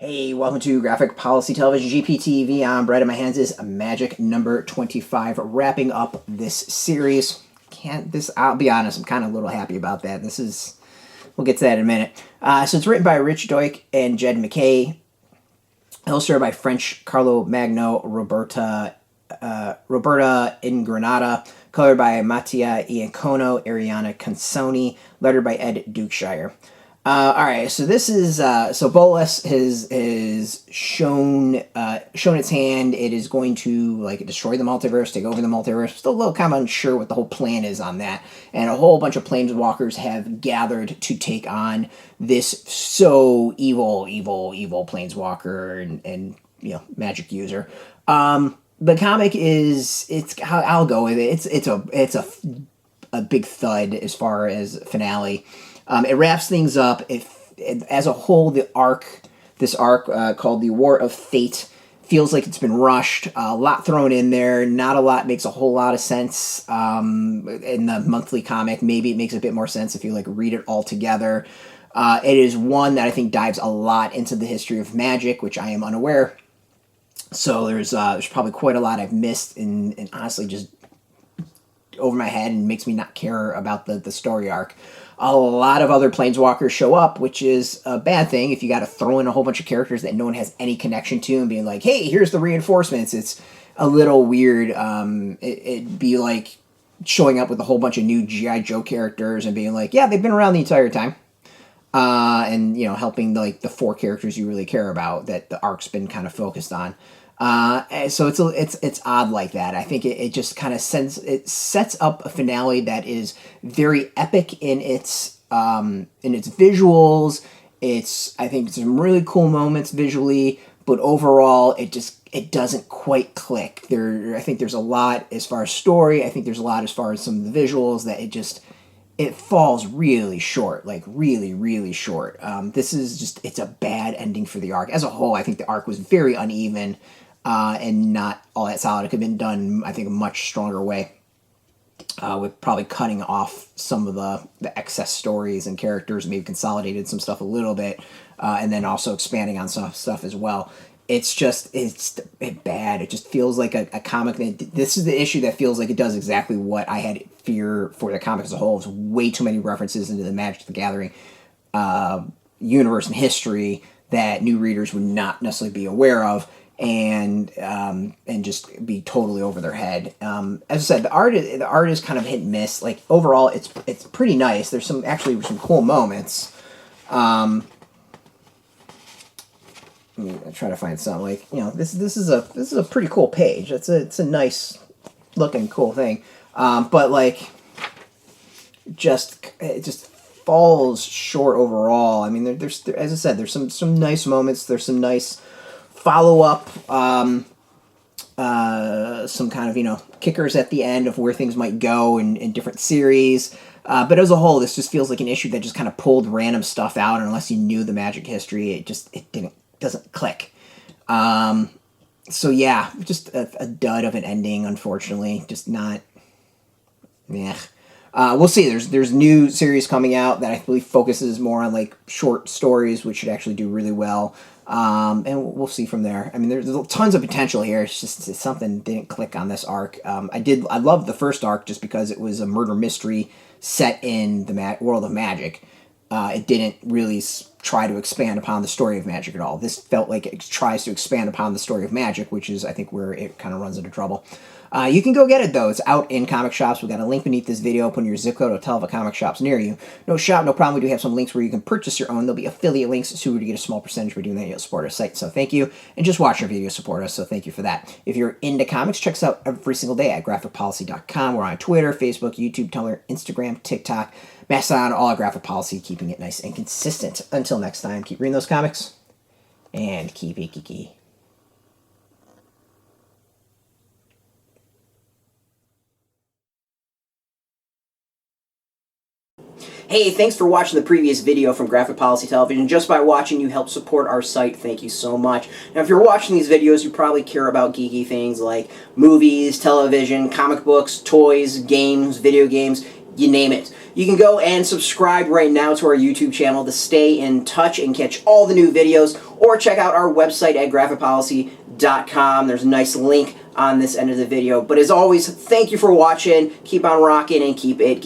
Hey, welcome to Graphic Policy Television GPTV. I'm Brett, and my hands is Magic number 25, wrapping up this series. I'll be honest, I'm kind of a little happy about that. We'll get to that in a minute. So it's written by Rich Douek and Jed MacKay, illustrated by French Carlomagno, Reberta Ingranata, colored by Mattia, Iacono, Arianna, Consonni, lettered by Ed Dukeshire. Alright, so this is, Bolas has shown its hand. It is going to, destroy the multiverse, take over the multiverse. Still a little kind of unsure what the whole plan is on that. And a whole bunch of planeswalkers have gathered to take on this so evil planeswalker and magic user. The comic I'll go with it. It's a big thud as far as finale. It wraps things up. As a whole, this arc called the War of Fate feels like it's been rushed. A lot thrown in there. Not a lot makes a whole lot of sense in the monthly comic. Maybe it makes a bit more sense if you read it all together. It is one that I think dives a lot into the history of Magic, which I am unaware. So there's probably quite a lot I've missed and honestly just over my head and makes me not care about the story arc. A lot of other planeswalkers show up, which is a bad thing if you got to throw in a whole bunch of characters that no one has any connection to and being like, hey, here's the reinforcements. It's a little weird. It'd be like showing up with a whole bunch of new G.I. Joe characters and being like, yeah, they've been around the entire time. And, helping the four characters you really care about that the arc's been kind of focused on. So it's odd like that. I think it just kind of sets up a finale that is very epic in its visuals. I think some really cool moments visually, but overall it doesn't quite click. I think there's a lot as far as story. I think there's a lot as far as some of the visuals that it falls really short, really short. It's a bad ending for the arc. As a whole, I think the arc was very uneven. And not all that solid. It could have been done, I think, a much stronger way, with probably cutting off some of the excess stories and characters, maybe consolidated some stuff a little bit, and then also expanding on some stuff as well. It's bad. It just feels like a comic this is the issue that feels like it does exactly what I had fear for the comic as a whole. It's way too many references into the Magic the Gathering universe and history that new readers would not necessarily be aware of. And just be totally over their head. As I said, the art is kind of hit and miss. Overall, it's pretty nice. There's some cool moments. Let me try to find something this is a pretty cool page. It's a nice looking cool thing. But it just falls short overall. I mean, there's as I said, there's some nice moments. There's some nice follow-up, some kind of, kickers at the end of where things might go in different series. But as a whole, this just feels like an issue that just kind of pulled random stuff out, and unless you knew the Magic history, it doesn't click. So yeah, just a dud of an ending, unfortunately. Just not, yeah. We'll see. There's new series coming out that I believe focuses more on short stories, which should actually do really well. And we'll see from there. I mean, there's tons of potential here. It's just something didn't click on this arc. I loved the first arc just because it was a murder mystery set in the world of Magic. It didn't really try to expand upon the story of Magic at all. This felt like it tries to expand upon the story of Magic, which is, I think, where it kind of runs into trouble. You can go get it, though. It's out in comic shops. We've got a link beneath this video. Put in your zip code. It'll tell if a comic shop's near you. No shop, no problem. We do have some links where you can purchase your own. There'll be affiliate links, so to get a small percentage for doing that, you'll support our site. So thank you. And just watch our videos support us, so thank you for that. If you're into comics, check us out every single day at graphicpolicy.com. We're on Twitter, Facebook, YouTube, Tumblr, Instagram, TikTok, Mastodon, all at Graphic Policy, keeping it nice and consistent. Until next time, keep reading those comics, and keep it geeky. Hey, thanks for watching the previous video from Graphic Policy Television. Just by watching, you help support our site. Thank you so much. Now, if you're watching these videos, you probably care about geeky things like movies, television, comic books, toys, games, video games, you name it. You can go and subscribe right now to our YouTube channel to stay in touch and catch all the new videos, or check out our website at graphicpolicy.com. There's a nice link on this end of the video. But as always, thank you for watching. Keep on rocking and keep it geeky.